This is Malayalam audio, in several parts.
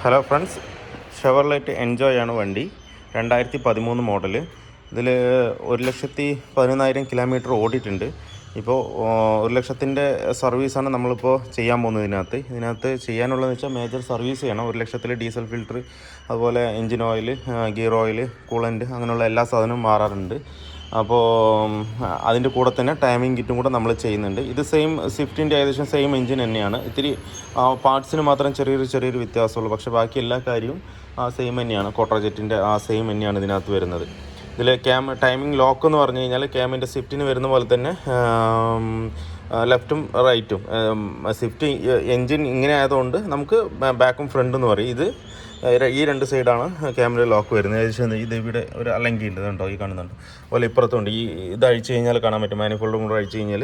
ഹലോ ഫ്രണ്ട്സ്, ഷെവർലെറ്റ് എൻജോയ് ആണ് വണ്ടി. 2013 മോഡൽ. ഇതിൽ 1,11,000 കിലോമീറ്റർ ഓടിയിട്ടുണ്ട്. ഇപ്പോൾ 1,00,000 സർവീസാണ് നമ്മളിപ്പോൾ ചെയ്യാൻ പോകുന്നത്. ഇതിനകത്ത് ചെയ്യാനുള്ളതെന്ന് വെച്ചാൽ മേജർ സർവീസ് ചെയ്യണം. 1,00,000 ഡീസൽ ഫിൽറ്റർ, അതുപോലെ engine oil, gear oil, coolant, അങ്ങനെയുള്ള എല്ലാ സാധനവും മാറാറുണ്ട്. അപ്പോൾ അതിൻ്റെ കൂടെ തന്നെ ടൈമിംഗ് കിറ്റും കൂടെ നമ്മൾ ചെയ്യുന്നുണ്ട്. ഇത് സെയിം സ്വിഫ്റ്റിൻ്റെ ഏകദേശം സെയിം എൻജിൻ തന്നെയാണ്. ഇത്തിരി പാർട്സിന് മാത്രം ചെറിയൊരു വ്യത്യാസമുള്ളൂ. പക്ഷേ ബാക്കി എല്ലാ കാര്യവും സെയിം തന്നെയാണ്. കോട്ടർജെറ്റിൻ്റെ സെയിം തന്നെയാണ് ഇതിനകത്ത് വരുന്നത്. ഇതിൽ ടൈമിംഗ് ലോക്ക് എന്ന് പറഞ്ഞു കഴിഞ്ഞാൽ ക്യാമിൻ്റെ സ്വിഫ്റ്റിന് വരുന്ന പോലെ തന്നെ ലെഫ്റ്റും റൈറ്റും. സ്വിഫ്റ്റ് എൻജിൻ ഇങ്ങനെ ആയതുകൊണ്ട് നമുക്ക് ബാക്കും ഫ്രണ്ട് എന്ന് പറയും. ഇത് ഈ രണ്ട് സൈഡാണ് ക്യാമറ ലോക്ക് വരുന്നത്. ഏകദേശം ഇത് ഇവിടെ ഒരു അലങ്കി ഉണ്ട്, കണ്ടോ, ഈ കാണുന്നുണ്ട്. അതുപോലെ ഇപ്പുറത്തുണ്ട്. ഇത് അഴിച്ച് കഴിഞ്ഞാൽ കാണാൻ പറ്റും. മാനിഫോൾഡും കൂടെ അഴിച്ച് കഴിഞ്ഞാൽ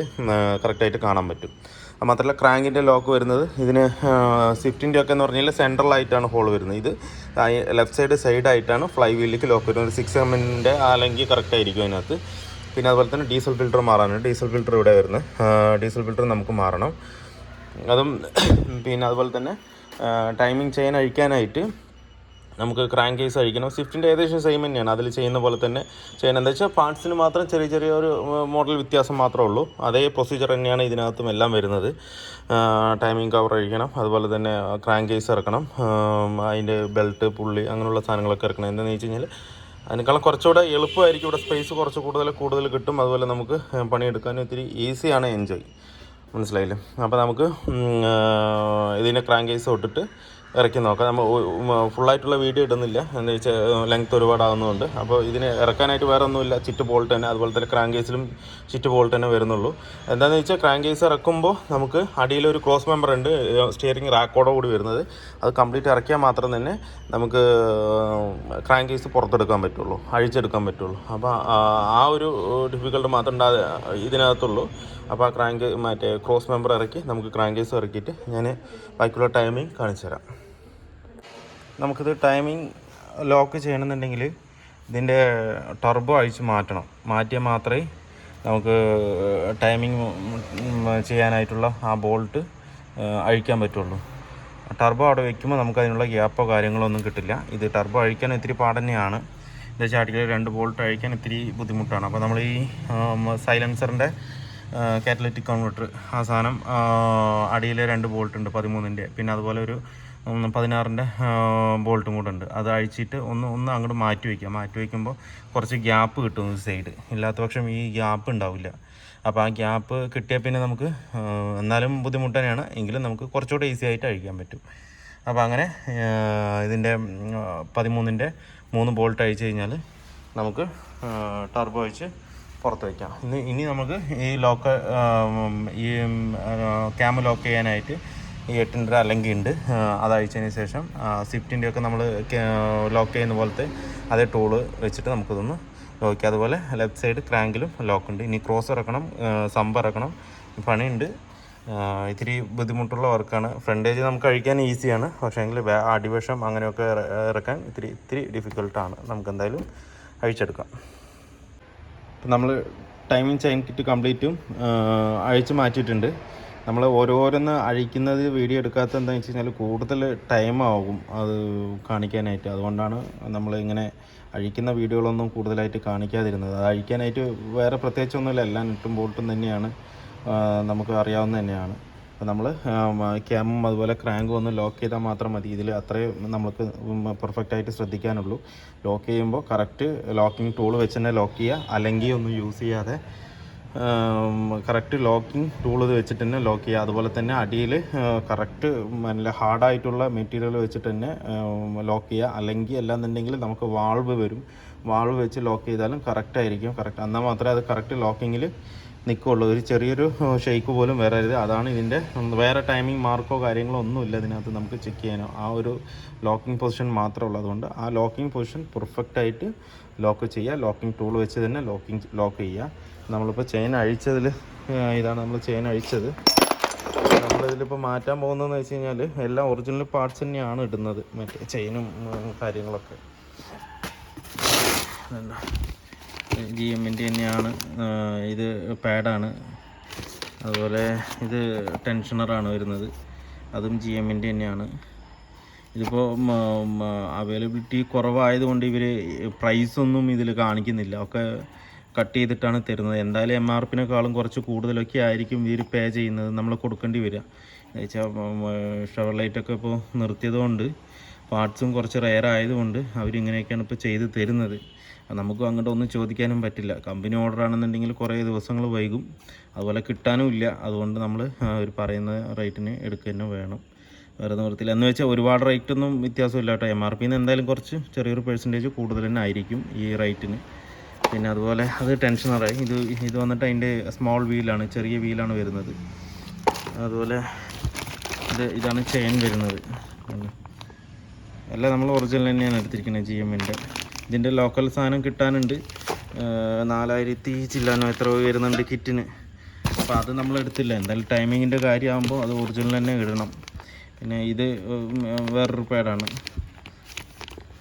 കറക്റ്റായിട്ട് കാണാൻ പറ്റും. മാത്രമല്ല ക്രാങ്കിൻ്റെ ലോക്ക് വരുന്നത് ഇതിന് സ്വിഫ്റ്റിൻ്റെ ഒക്കെ എന്ന് പറഞ്ഞാൽ സെൻട്രലായിട്ടാണ് ഹോൾ വരുന്നത്. ഇത് ലെഫ്റ്റ് സൈഡായിട്ടാണ് ഫ്ലൈ വീലിലേക്ക് ലോക്ക് വരുന്നത്. 6 mm അലങ്കി കറക്റ്റായിരിക്കും അതിനകത്ത്. പിന്നെ അതുപോലെ തന്നെ ഡീസൽ ഫിൽറ്റർ മാറാനുണ്ട്. ഡീസൽ ഫിൽറ്റർ ഇവിടെ വരുന്നത്. ഡീസൽ ഫിൽറ്റർ നമുക്ക് മാറണം. അതും പിന്നെ അതുപോലെ തന്നെ ടൈമിംഗ് ചെയിൻ അഴിക്കാനായിട്ട് നമുക്ക് ക്രാങ്ക് കേസ് അഴിക്കണം. സ്വിഫ്റ്റിൻ്റെ ഏകദേശം സെയിം തന്നെയാണ്. അതിൽ ചെയ്യുന്ന പോലെ തന്നെ ചെയ്യണം. എന്താ വെച്ചാൽ പാർട്സിന് മാത്രം ചെറിയൊരു മോഡൽ വ്യത്യാസം മാത്രമേ ഉള്ളൂ. അതേ പ്രൊസീജിയർ തന്നെയാണ് ഇതിനകത്തും എല്ലാം വരുന്നത്. ടൈമിംഗ് കവർ അഴിക്കണം, അതുപോലെ തന്നെ ക്രാങ്ക് കേസ് ഇറക്കണം, അതിൻ്റെ ബെൽറ്റ്, പുള്ളി, അങ്ങനെയുള്ള സാധനങ്ങളൊക്കെ ഇറക്കണം. എന്താണെന്ന് വെച്ച് കഴിഞ്ഞാൽ അതിനേക്കാളും കുറച്ചുകൂടെ എളുപ്പമായിരിക്കും. ഇവിടെ സ്പേസ് കുറച്ച് കൂടുതൽ കിട്ടും. അതുപോലെ നമുക്ക് പണിയെടുക്കാനും ഇത്തിരി ഈസിയാണ്. എൻജോയ്, മനസ്സിലായില്ലേ? അപ്പോൾ നമുക്ക് ഇതിൻ്റെ ക്രാങ്ക് കേസ് തൊട്ടിട്ട് ഇറക്കി നോക്കാം. നമ്മൾ ഫുള്ളായിട്ടുള്ള വീഡിയോ ഇടുന്നില്ല, എന്താ വെച്ചാൽ ലെങ്ത്ത് ഒരുപാടാകുന്നതുകൊണ്ട്. അപ്പോൾ ഇതിന് ഇറക്കാനായിട്ട് വേറെ ഒന്നുമില്ല. ചിറ്റ് ബോൾട്ട് തന്നെ, അതുപോലെ തന്നെ ക്രാങ്ക് കേസിലും ചിറ്റ് ബോൾട്ട് തന്നെ വരുന്നുള്ളൂ. എന്താണെന്ന് വെച്ചാൽ ക്രാങ്ക് കേസ് ഇറക്കുമ്പോൾ നമുക്ക് അടിയിലൊരു ക്രോസ് മെമ്പർ ഉണ്ട്, സ്റ്റിയറിംഗ് റാക്കോടെ കൂടി വരുന്നത്. അത് കംപ്ലീറ്റ് ഇറക്കിയാൽ മാത്രം തന്നെ നമുക്ക് ക്രാങ്ക് കേസ് പുറത്തെടുക്കാൻ പറ്റുള്ളൂ, അഴിച്ചെടുക്കാൻ പറ്റുള്ളൂ. അപ്പോൾ ആ ഒരു ഡിഫിക്കൽട്ട് മാത്രം ഇതിനകത്തുള്ളൂ. അപ്പോൾ ആ ക്രോസ് മെമ്പർ ഇറക്കി നമുക്ക് ക്രാങ്ക് കേസ് ഇറക്കിയിട്ട് ഞാൻ ബാക്കിയുള്ള ടൈമിംഗ് കാണിച്ചു തരാം. നമുക്കിത് ടൈമിംഗ് ലോക്ക് ചെയ്യണമെന്നുണ്ടെങ്കിൽ ഇതിൻ്റെ ടർബോ അഴിച്ച് മാറ്റിയാൽ മാത്രമേ നമുക്ക് ടൈമിംഗ് ചെയ്യാനായിട്ടുള്ള ആ ബോൾട്ട് അഴിക്കാൻ പറ്റുള്ളൂ. ടർബോ അവിടെ വയ്ക്കുമ്പോൾ നമുക്ക് അതിനുള്ള ഗ്യാപ്പോ കാര്യങ്ങളോ ഒന്നും കിട്ടില്ല. ഇത് ടർബോ അഴിക്കാൻ ഇത്തിരി പാട് തന്നെയാണ്. എന്താ വെച്ചാൽ അടിയിൽ 2 ബോൾട്ട് അഴിക്കാൻ ഇത്തിരി ബുദ്ധിമുട്ടാണ്. അപ്പോൾ നമ്മൾ ഈ സൈലൻസറിൻ്റെ കാറ്റലിറ്റിക് കൺവെർട്ടർ, ആ സാധനം അടിയിൽ 2 ബോൾട്ട് ഉണ്ട് 13-ൻ്റെ. പിന്നെ അതുപോലെ ഒരു 16-ൻ്റെ ബോൾട്ടും കൂടെ ഉണ്ട്. അത് അഴിച്ചിട്ട് ഒന്ന് അങ്ങോട്ട് മാറ്റി വയ്ക്കുമ്പോൾ കുറച്ച് ഗ്യാപ്പ് കിട്ടും സൈഡ്. ഇല്ലാത്ത പക്ഷം ഈ ഗ്യാപ്പ് ഉണ്ടാവില്ല. അപ്പോൾ ആ ഗ്യാപ്പ് കിട്ടിയാൽ പിന്നെ നമുക്ക് എന്നാലും ബുദ്ധിമുട്ട് തന്നെയാണ്, എങ്കിലും നമുക്ക് കുറച്ചുകൂടെ ഈസി ആയിട്ട് അഴിക്കാൻ പറ്റും. അപ്പോൾ അങ്ങനെ ഇതിൻ്റെ 13-ൻ്റെ 3 ബോൾട്ട് അഴിച്ച് കഴിഞ്ഞാൽ നമുക്ക് ടർബോ അഴിച്ച് പുറത്ത് വയ്ക്കാം. ഇനി നമുക്ക് ഈ ക്യാമ് ലോക്ക് ചെയ്യാനായിട്ട് ഈ 8-ൻ്റെ അലങ്കി ഉണ്ട്. അത് അഴിച്ചതിന് ശേഷം സ്വിഫ്റ്റിൻ്റെ ഒക്കെ നമ്മൾ ലോക്ക് ചെയ്യുന്ന പോലത്തെ അതേ ടൂള് വെച്ചിട്ട് നമുക്കിതൊന്ന് ലോക്ക് ചെയ്യാം. അതുപോലെ ലെഫ്റ്റ് സൈഡ് ക്രാങ്കിലും ലോക്കുണ്ട്. ഇനി ക്രോസ് ഇറക്കണം, സമ്പ് ഇറക്കണം, പണിയുണ്ട്. ഇത്തിരി ബുദ്ധിമുട്ടുള്ള വർക്കാണ്. ഫ്രണ്ടേജ് നമുക്ക് അഴിക്കാൻ ഈസിയാണ്, പക്ഷേ എങ്കിൽ അടിവശം അങ്ങനെയൊക്കെ ഇറക്കാൻ ഇത്തിരി ഡിഫിക്കൽട്ടാണ്. നമുക്ക് എന്തായാലും അഴിച്ചെടുക്കാം. ഇപ്പം നമ്മൾ ടൈമിംഗ് ചെയിൻ കിറ്റ് കംപ്ലീറ്റും അഴിച്ച് മാറ്റിയിട്ടുണ്ട്. നമ്മൾ ഓരോന്ന് അഴിക്കുന്നത് വീഡിയോ എടുക്കാത്ത എന്താണെന്ന് വെച്ച് കഴിഞ്ഞാൽ കൂടുതൽ ടൈമാകും അത് കാണിക്കാനായിട്ട്. അതുകൊണ്ടാണ് നമ്മൾ ഇങ്ങനെ അഴിക്കുന്ന വീഡിയോകളൊന്നും കൂടുതലായിട്ട് കാണിക്കാതിരുന്നത്. അത് അഴിക്കാനായിട്ട് വേറെ പ്രത്യേകിച്ചൊന്നുമില്ല, എല്ലാം നെട്ടും ബോൾട്ടും തന്നെയാണ്, നമുക്ക് അറിയാവുന്ന തന്നെയാണ്. അപ്പോൾ നമ്മൾ ക്യാമും അതുപോലെ ക്രാങ്കും ഒന്ന് ലോക്ക് ചെയ്താൽ മാത്രം മതി. ഇതിൽ അത്രയും നമുക്ക് പെർഫെക്റ്റായിട്ട് ശ്രദ്ധിക്കാനുള്ളൂ. ലോക്ക് ചെയ്യുമ്പോൾ കറക്റ്റ് ലോക്കിംഗ് ടൂൾ വെച്ച് തന്നെ ലോക്ക് ചെയ്യുക, അല്ലെങ്കിൽ ഒന്നും യൂസ് ചെയ്യാതെ കറക്റ്റ് ലോക്കിംഗ് ടൂൾ വെച്ചിട്ട് തന്നെ ലോക്ക് ചെയ്യുക. അതുപോലെ തന്നെ അടിയിൽ കറക്റ്റ് നല്ല ഹാർഡായിട്ടുള്ള മെറ്റീരിയൽ വെച്ചിട്ട് തന്നെ ലോക്ക് ചെയ്യുക. അല്ലെങ്കിൽ അല്ലാന്നുണ്ടെങ്കിൽ നമുക്ക് വാൾവ് വരും, വാൾവ് വെച്ച് ലോക്ക് ചെയ്താലും കറക്റ്റായിരിക്കും. എന്നാൽ മാത്രമേ അത് കറക്റ്റ് ലോക്കിങ്ങിൽ നിൽക്കുള്ളൂ. ഒരു ചെറിയൊരു ഷെയ്ക്ക് പോലും വരരുത്. അതാണ് ഇതിൻ്റെ. വേറെ ടൈമിംഗ് മാർക്കോ കാര്യങ്ങളോ ഒന്നുമില്ല ഇതിനകത്ത് നമുക്ക് ചെക്ക് ചെയ്യാനോ. ആ ഒരു ലോക്കിംഗ് പൊസിഷൻ മാത്രമേ ഉള്ളൂ. അതുകൊണ്ട് ആ ലോക്കിംഗ് പൊസിഷൻ പെർഫെക്റ്റായിട്ട് ലോക്ക് ചെയ്യുക. ലോക്കിംഗ് ടൂൾ വെച്ച് തന്നെ ലോക്ക് ചെയ്യുക. നമ്മളിപ്പോൾ ചെയിൻ അഴിച്ചതിൽ ഇതാണ് നമ്മൾ ചെയിൻ അഴിച്ചത്. നമ്മളിതിലിപ്പോൾ മാറ്റാൻ പോകുന്നതെന്ന് വെച്ച് കഴിഞ്ഞാൽ എല്ലാം ഒറിജിനൽ പാർട്സ് തന്നെയാണ് ഇടുന്നത്, മറ്റേ ചെയിനും കാര്യങ്ങളൊക്കെ. GM-ൻ്റെ തന്നെയാണ്. ഇത് പാഡാണ്. അതുപോലെ ഇത് ടെൻഷനറാണ് വരുന്നത്, അതും GM-ൻ്റെ തന്നെയാണ്. ഇതിപ്പോൾ അവൈലബിലിറ്റി കുറവായതുകൊണ്ട് ഇവർ പ്രൈസൊന്നും ഇതിൽ കാണിക്കുന്നില്ല, ഒക്കെ കട്ട് ചെയ്തിട്ടാണ് തരുന്നത്. എന്തായാലും MRPനേക്കാളും കുറച്ച് കൂടുതലൊക്കെ ആയിരിക്കും ഇവർ പേ ചെയ്യുന്നത്, നമ്മൾ കൊടുക്കേണ്ടി വരിക. എന്ന് വെച്ചാൽ ഷവർലൈറ്റൊക്കെ ഇപ്പോൾ നിർത്തിയതുകൊണ്ട് പാർട്സും കുറച്ച് റെയർ ആയതുകൊണ്ട് അവരിങ്ങനെയൊക്കെയാണ് ഇപ്പോൾ ചെയ്ത് തരുന്നത്. നമുക്കും അങ്ങോട്ട് ഒന്നും ചോദിക്കാനും പറ്റില്ല. കമ്പനി ഓർഡർ ആണെന്നുണ്ടെങ്കിൽ കുറേ ദിവസങ്ങൾ വൈകും, അതുപോലെ കിട്ടാനും ഇല്ല. അതുകൊണ്ട് നമ്മൾ അവർ പറയുന്ന റേറ്റിന് എടുക്കുക തന്നെ വേണം, വേറെ നിവൃത്തിയില്ല. എന്ന് വെച്ചാൽ ഒരുപാട് റേറ്റൊന്നും വ്യത്യാസമില്ല കേട്ടോ. MRPന്ന് എന്തായാലും കുറച്ച് ചെറിയൊരു പെർസെൻറ്റേജ് കൂടുതൽ തന്നെ ആയിരിക്കും ഈ റേറ്റിന്. പിന്നെ അതുപോലെ അത് ടെൻഷനറായി. ഇത് വന്നിട്ട് അതിൻ്റെ സ്മോൾ വീലാണ്, ചെറിയ വീലാണ് വരുന്നത്. അതുപോലെ ഇതാണ് ചെയിൻ വരുന്നത്. എല്ലാം നമ്മൾ ഒറിജിനൽ തന്നെയാണ് എടുത്തിരിക്കുന്നത്, GMൻ്റെ. ഇതിൻ്റെ ലോക്കൽ സാധനം കിട്ടാനുണ്ട്, 4000 ചില്ലാനോ എത്ര വരുന്നുണ്ട് കിറ്റിന്. അപ്പോൾ അത് നമ്മൾ എടുത്തില്ല. എന്തായാലും ടൈമിങ്ങിൻ്റെ കാര്യമാകുമ്പോൾ അത് ഒറിജിനൽ തന്നെ ഇടണം. പിന്നെ ഇത് വേറൊരു പാഡാണ്,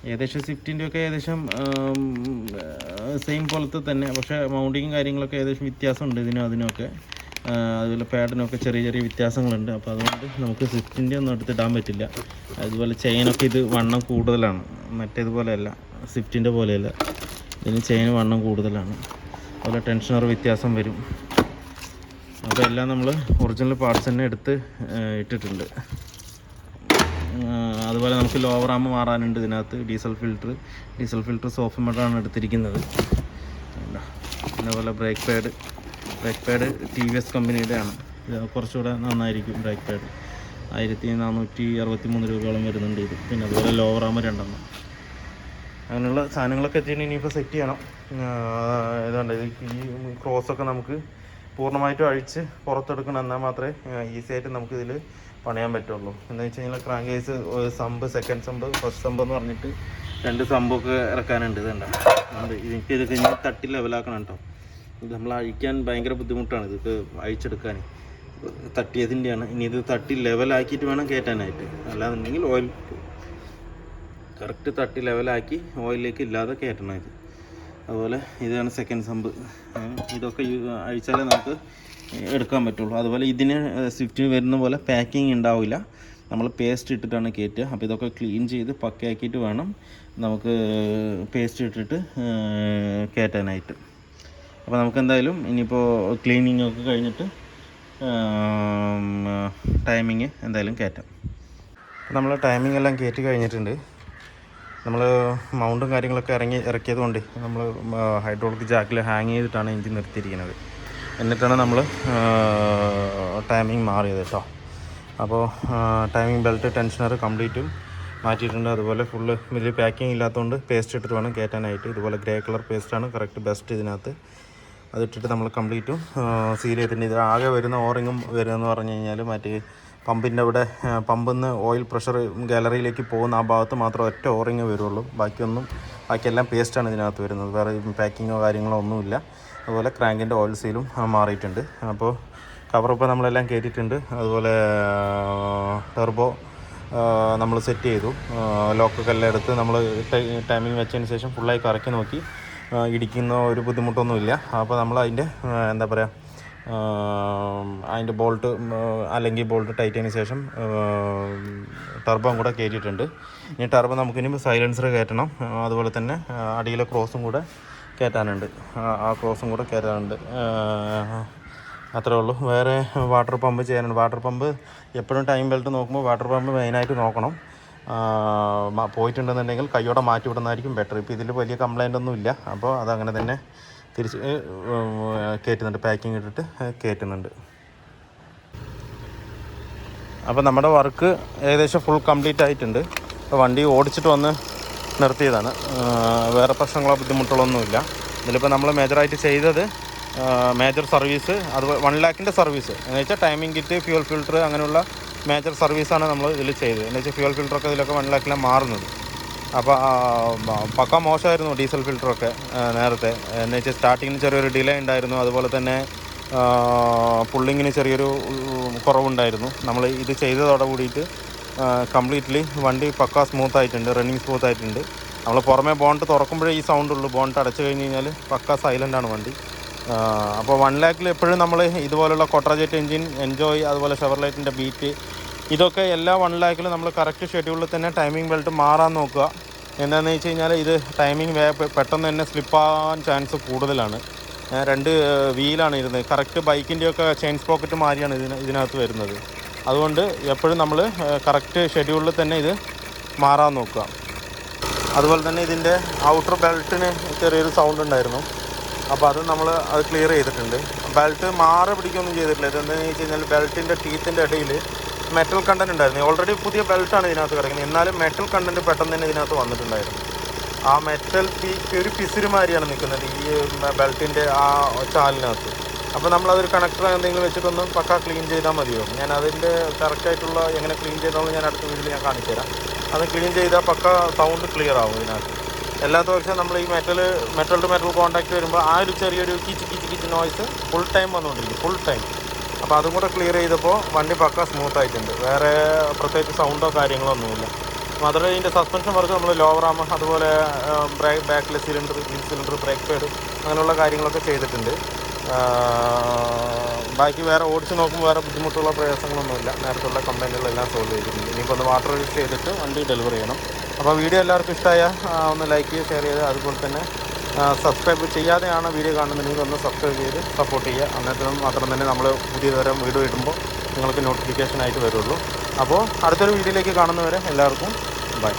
ഏകദേശം സ്വിഫ്റ്റിൻ്റെയൊക്കെ ഏകദേശം സെയിം പോലത്തെ തന്നെ, പക്ഷേ മൗണ്ടിങ്ങും കാര്യങ്ങളൊക്കെ ഏകദേശം വ്യത്യാസമുണ്ട് അതിനൊക്കെ. അതുപോലെ പാഡിനൊക്കെ ചെറിയ ചെറിയ വ്യത്യാസങ്ങളുണ്ട്. അപ്പോൾ അതുകൊണ്ട് നമുക്ക് സ്വിഫ്റ്റിൻ്റെ ഒന്നും എടുത്തിടാൻ പറ്റില്ല. അതുപോലെ ചെയിനൊക്കെ ഇത് വണ്ണം കൂടുതലാണ്, മറ്റേതുപോലെയല്ല, സ്വിഫ്റ്റിൻ്റെ പോലെയല്ല. ഇതിന് ചെയിൻ വണ്ണം കൂടുതലാണ്, അതുപോലെ ടെൻഷനർ വ്യത്യാസം വരും. അപ്പോൾ എല്ലാം നമ്മൾ ഒറിജിനൽ പാർട്സ് തന്നെ എടുത്ത് ഇട്ടിട്ടുണ്ട്. അതുപോലെ നമുക്ക് ലോവർ ആം മാറാനുണ്ട് ഇതിനകത്ത്. ഡീസൽ ഫിൽറ്റർ സോഫ്റ്റ് മെറ്റാണ് എടുത്തിരിക്കുന്നത്. അതുപോലെ ബ്രേക്ക് പാഡ് TVS കമ്പനിയുടെ ആണ്. ഇത് കുറച്ചുകൂടെ നന്നായിരിക്കും. ബ്രേക്ക് പാഡ് 1463 രൂപയോളം വരുന്നുണ്ട് ഇത്. പിന്നെ അതുപോലെ ലോവർ ആം 2 അങ്ങനെയുള്ള സാധനങ്ങളൊക്കെ എത്തിയിട്ട് ഇനിയിപ്പോൾ സെറ്റ് ചെയ്യണം. ഏതാണ്ട് ഈ ക്രോസൊക്കെ നമുക്ക് പൂർണ്ണമായിട്ടും അഴിച്ച് പുറത്തെടുക്കണം, എന്നാൽ മാത്രമേ ഈസി ആയിട്ട് നമുക്കിതിൽ പണിയാൻ പറ്റുള്ളൂ. എന്ന് വെച്ച് കഴിഞ്ഞാൽ crank case sump, second sump, first sump എന്ന് പറഞ്ഞിട്ട് 2 സമ്പൊക്കെ ഇറക്കാനുണ്ട്. ഇത് കഴിഞ്ഞ് തട്ടി ലെവലാക്കണം കേട്ടോ. ഇത് നമ്മൾ അഴിക്കാൻ ഭയങ്കര ബുദ്ധിമുട്ടാണ്, ഇതൊക്കെ അഴിച്ചെടുക്കാൻ. തട്ടിയതിൻ്റെയാണ്. ഇനി ഇത് തട്ടി ലെവലാക്കിയിട്ട് വേണം കയറ്റാനായിട്ട്, അല്ലാന്നുണ്ടെങ്കിൽ ഓയിൽ കറക്റ്റ് തട്ടി ലെവലാക്കി ഓയിലിലേക്ക് ഇല്ലാതെ കയറ്റണം ഇത്. അതുപോലെ ഇതാണ് സെക്കൻഡ് സമ്പ്. ഇതൊക്കെ അഴിച്ചാലേ നമുക്ക് എടുക്കാൻ പറ്റുള്ളൂ. അതുപോലെ ഇതിന് സ്വിഫ്റ്റിന് വരുന്ന പോലെ പാക്കിങ് ഉണ്ടാവില്ല, നമ്മൾ പേസ്റ്റ് ഇട്ടിട്ടാണ് കയറ്റുക. അപ്പോൾ ഇതൊക്കെ ക്ലീൻ ചെയ്ത് പക്കയാക്കിയിട്ട് വേണം നമുക്ക് പേസ്റ്റ് ഇട്ടിട്ട് കയറ്റാനായിട്ട്. അപ്പോൾ നമുക്ക് എന്തായാലും ഇനിയിപ്പോൾ ക്ലീനിങ് ഒക്കെ കഴിഞ്ഞിട്ട് ടൈമിങ് എന്തായാലും കയറ്റാം. നമ്മൾ ടൈമിംഗ് എല്ലാം കയറ്റി കഴിഞ്ഞിട്ടുണ്ട്. നമ്മൾ മൗണ്ടും കാര്യങ്ങളൊക്കെ ഇറക്കിയത് കൊണ്ട് നമ്മൾ ഹൈഡ്രോളിക് ജാക്കിൽ ഹാങ് ചെയ്തിട്ടാണ് എഞ്ചിൻ നിർത്തിയിരിക്കുന്നത്. എന്നിട്ടാണ് നമ്മൾ ടൈമിംഗ് മാറിയത് കേട്ടോ. അപ്പോൾ ടൈമിംഗ് ബെൽറ്റ്, ടെൻഷനർ കംപ്ലീറ്റും മാറ്റിയിട്ടുണ്ട്. അതുപോലെ ഫുള്ള് വലിയ പാക്കിംഗ് ഇല്ലാത്തതുകൊണ്ട് പേസ്റ്റ് ഇട്ടിട്ട് വേണം കയറ്റാനായിട്ട്. ഇതുപോലെ ഗ്രേ കളർ പേസ്റ്റാണ് കറക്റ്റ് ബെസ്റ്റ് ഇതിനകത്ത്. അതിട്ടിട്ട് നമ്മൾ കംപ്ലീറ്റും സീൽ ചെയ്തിട്ടുണ്ട്. ഇത് ആകെ വരുന്ന ഓറിങ്ങും വരുന്നതെന്ന് പറഞ്ഞു കഴിഞ്ഞാൽ മറ്റേ പമ്പിൻ്റെ അവിടെ പമ്പിന്ന് ഓയിൽ പ്രഷർ ഗാലറിയിലേക്ക് പോകുന്ന ആ ഭാഗത്ത് മാത്രം ഒറ്റ ഓറിങ് വരുള്ളൂ. ബാക്കിയെല്ലാം പേസ്റ്റാണ് ഇതിനകത്ത് വരുന്നത്. വേറെ പാക്കിങ്ങോ കാര്യങ്ങളോ ഒന്നുമില്ല. അതുപോലെ ക്രാങ്കിൻ്റെ ഓയിൽ സീലും മാറിയിട്ടുണ്ട്. അപ്പോൾ കവറിപ്പോൾ നമ്മളെല്ലാം കയറ്റിയിട്ടുണ്ട്. അതുപോലെ ടെർബോ നമ്മൾ സെറ്റ് ചെയ്തു. ലോക്കൊക്കെ എല്ലാം എടുത്ത് നമ്മൾ ടൈമിംഗ് വെച്ചതിന് ശേഷം ഫുള്ളായി കറക്കി നോക്കി. ഇടിക്കുന്ന ഒരു ബുദ്ധിമുട്ടൊന്നുമില്ല. അപ്പോൾ നമ്മൾ അതിൻ്റെ എന്താ പറയുക, അതിൻ്റെ ബോൾട്ട് അല്ലെങ്കിൽ ബോൾട്ട് ടൈറ്റിന് ശേഷം ടർബോയും കൂടെ കയറ്റിയിട്ടുണ്ട്. ഇനി ടർബോ നമുക്കിനി സൈലൻസർ കയറ്റണം. അതുപോലെ തന്നെ അടിയിലെ ക്രോസും കൂടെ കയറ്റാനുണ്ട്. ആ ക്രോസും കൂടെ കയറ്റാനുണ്ട്. അത്രേ ഉള്ളൂ. വേറെ വാട്ടർ പമ്പ് ചെയ്യാനുണ്ട്. വാട്ടർ പമ്പ് എപ്പോഴും ടൈം ബെൽറ്റ് നോക്കുമ്പോൾ വാട്ടർ പമ്പ് മെയിനായിട്ട് നോക്കണം. പോയിട്ടുണ്ടെന്നുണ്ടെങ്കിൽ കയ്യോടെ മാറ്റി വിടുന്നതായിരിക്കും ബെറ്റർ. ഇപ്പോൾ ഇതിൽ വലിയ കംപ്ലൈൻ്റ് ഒന്നും ഇല്ല. അപ്പോൾ അതങ്ങനെ തന്നെ തിരിച്ച് കയറ്റുന്നുണ്ട്, പാക്കിംഗ് ഇട്ടിട്ട് കയറ്റുന്നുണ്ട്. അപ്പോൾ നമ്മുടെ വർക്ക് ഏകദേശം ഫുൾ കംപ്ലീറ്റ് ആയിട്ടുണ്ട്. അപ്പോൾ വണ്ടി ഓടിച്ചിട്ട് വന്ന് നിർത്തിയതാണ്. വേറെ പ്രശ്നങ്ങളോ ബുദ്ധിമുട്ടുകളൊന്നുമില്ല. ഇതിലിപ്പോൾ നമ്മൾ മേജറായിട്ട് ചെയ്തത് മേജർ സർവീസ്, അതുപോലെ 1 ലാഖിൻ്റെ സർവീസ് എന്ന് വെച്ചാൽ ടൈമിംഗ് കിറ്റ്, ഫ്യൂൽ ഫിൽറ്റർ, അങ്ങനെയുള്ള മേജർ സർവീസാണ് നമ്മൾ ഇതിൽ ചെയ്തത്. എന്ന് വെച്ചാൽ ഫ്യൂൽ ഫിൽറ്ററൊക്കെ ഇതിലൊക്കെ 1 ലാഖിലാണ് മാറുന്നത്. അപ്പോൾ പക്ക മോശമായിരുന്നു ഡീസൽ ഫിൽറ്ററൊക്കെ നേരത്തെ. എന്ന് വെച്ചാൽ സ്റ്റാർട്ടിങ്ങിന് ചെറിയൊരു ഡിലേ ഉണ്ടായിരുന്നു. അതുപോലെ തന്നെ പുള്ളിങ്ങിന് ചെറിയൊരു കുറവുണ്ടായിരുന്നു. നമ്മൾ ഇത് ചെയ്തതോടെ കൂടിയിട്ട് കംപ്ലീറ്റ്ലി വണ്ടി പക്ക സ്മൂത്തായിട്ടുണ്ട്, റണ്ണിങ് സ്മൂത്തായിട്ടുണ്ട്. നമ്മൾ പുറമേ ബോണ്ട് തുറക്കുമ്പോഴേ ഈ സൗണ്ടുള്ളൂ. ബോണ്ട് അടച്ചു കഴിഞ്ഞ് കഴിഞ്ഞാൽ പക്ക സൈലൻ്റാണ് വണ്ടി. അപ്പോൾ 1 ലാഖിൽ എപ്പോഴും നമ്മൾ ഇതുപോലുള്ള കൊട്രാജെറ്റ് എൻജിൻ, എൻജോയ്, അതുപോലെ ഷെവർലൈറ്റിൻ്റെ ബീറ്റ്, ഇതൊക്കെ എല്ലാ 1 ലാക്കിലും നമ്മൾ കറക്റ്റ് ഷെഡ്യൂളിൽ തന്നെ ടൈമിംഗ് ബെൽറ്റ് മാറാൻ നോക്കുക. എന്താണെന്ന് വെച്ച് കഴിഞ്ഞാൽ ഇത് ടൈമിംഗ് പെട്ടെന്ന് തന്നെ സ്ലിപ്പാകാൻ ചാൻസ് കൂടുതലാണ്. 2 വീലാണ് ഇരുന്നത്. കറക്റ്റ് ബൈക്കിൻ്റെയൊക്കെ ചെയിൻ സ്പോക്കറ്റ് മാറിയാണ് ഇതിനകത്ത് വരുന്നത്. അതുകൊണ്ട് എപ്പോഴും നമ്മൾ കറക്റ്റ് ഷെഡ്യൂളിൽ തന്നെ ഇത് മാറാൻ നോക്കുക. അതുപോലെ തന്നെ ഇതിൻ്റെ ഔട്ടർ ബെൽറ്റിന് ചെറിയൊരു സൗണ്ട് ഉണ്ടായിരുന്നു. അപ്പോൾ അത് ക്ലിയർ ചെയ്തിട്ടുണ്ട്. ബെൽറ്റ് പിടിക്കുകയൊന്നും ചെയ്തിട്ടില്ല. ഇതെന്താണെന്ന് വെച്ച് കഴിഞ്ഞാൽ ബെൽറ്റിൻ്റെ ടീത്തിൻ്റെ ഇടയിൽ മെറ്റൽ കണ്ടൻറ്റ് ഉണ്ടായിരുന്നു. ഓൾറെഡി പുതിയ ബെൽറ്റാണ് ഇതിനകത്ത് കിടക്കുന്നത്. എന്നാലും മെറ്റൽ കണ്ടൻറ്റ് പെട്ടെന്ന് തന്നെ ഇതിനകത്ത് വന്നിട്ടുണ്ടായിരുന്നു. ആ മെറ്റൽ ഒരു പിസിരുമാരിയാണ് നിൽക്കുന്നത് ഈ ബെൽറ്റിൻ്റെ ആ ചാലിനകത്ത്. അപ്പോൾ നമ്മളതൊരു കണക്ടർ എന്തെങ്കിലും വെച്ചിട്ടൊന്ന് പക്ക ക്ലീൻ ചെയ്താൽ മതിയാവും. ഞാൻ അതിൻ്റെ കറക്റ്റായിട്ടുള്ള എങ്ങനെ ക്ലീൻ ചെയ്താലും ഞാൻ അടുത്ത വീഡിയോയിൽ ഞാൻ കാണിച്ചു തരാം. അത് ക്ലീൻ ചെയ്താൽ പക്ക സൗണ്ട് ക്ലിയർ ആവും ഇതിനകത്ത്. എല്ലാത്ത പക്ഷേ നമ്മൾ ഈ മെറ്റൽ ടു മെറ്റൽ കോൺടാക്റ്റ് വരുമ്പോൾ ആ ഒരു ചെറിയൊരു കിച്ച് നോയ്സ് ഫുൾ ടൈം വന്നുകൊണ്ടിരിക്കും, ഫുൾ ടൈം. അപ്പോൾ അതും കൂടെ ക്ലിയർ ചെയ്തപ്പോൾ വണ്ടി പക്ക സ്മൂത്ത് ആയിട്ടുണ്ട്. വേറെ പ്രത്യേകിച്ച് സൗണ്ടോ കാര്യങ്ങളോ ഒന്നുമില്ല. മാത്രമല്ല ഇതിൻ്റെ സസ്പെൻഷൻ വർക്ക് നമ്മൾ ലോവർ ആം, അതുപോലെ ബാക്കിലെ സിലിണ്ടർ, ബ്രേക്ക് പാഡ് അങ്ങനെയുള്ള കാര്യങ്ങളൊക്കെ ചെയ്തിട്ടുണ്ട്. ബാക്കി വേറെ ഓടിച്ച് നോക്കുമ്പോൾ വേറെ ബുദ്ധിമുട്ടുള്ള പ്രയാസങ്ങളൊന്നുമില്ല. നേരത്തുള്ള കംപ്ലൈൻറ്റുകളെല്ലാം സോൾവ് ചെയ്തിട്ടുണ്ട്. ഇനിയിപ്പോൾ ഒന്ന് വാട്ടർ യൂസ് ചെയ്തിട്ട് വണ്ടി ഡെലിവറി ചെയ്യണം. അപ്പോൾ വീഡിയോ എല്ലാവർക്കും ഇഷ്ടമായ ഒന്ന് ലൈക്ക് ചെയ്ത് ഷെയർ ചെയ്ത്, അതുപോലെ തന്നെ സബ്സ്ക്രൈബ് ചെയ്യാതെയാണ് വീഡിയോ കാണുന്നുണ്ടെങ്കിൽ ഒന്ന് സബ്സ്ക്രൈബ് ചെയ്ത് സപ്പോർട്ട് ചെയ്യുക. അന്നേരം മാത്രം തന്നെ നമ്മൾ പുതിയ തരം വീഡിയോ ഇടുമ്പോൾ നിങ്ങൾക്ക് നോട്ടിഫിക്കേഷൻ ആയിട്ട് വരുള്ളൂ. അപ്പോൾ അടുത്തൊരു വീഡിയോയിലേക്ക് കാണുന്നവരെ എല്ലാവർക്കും ബൈ.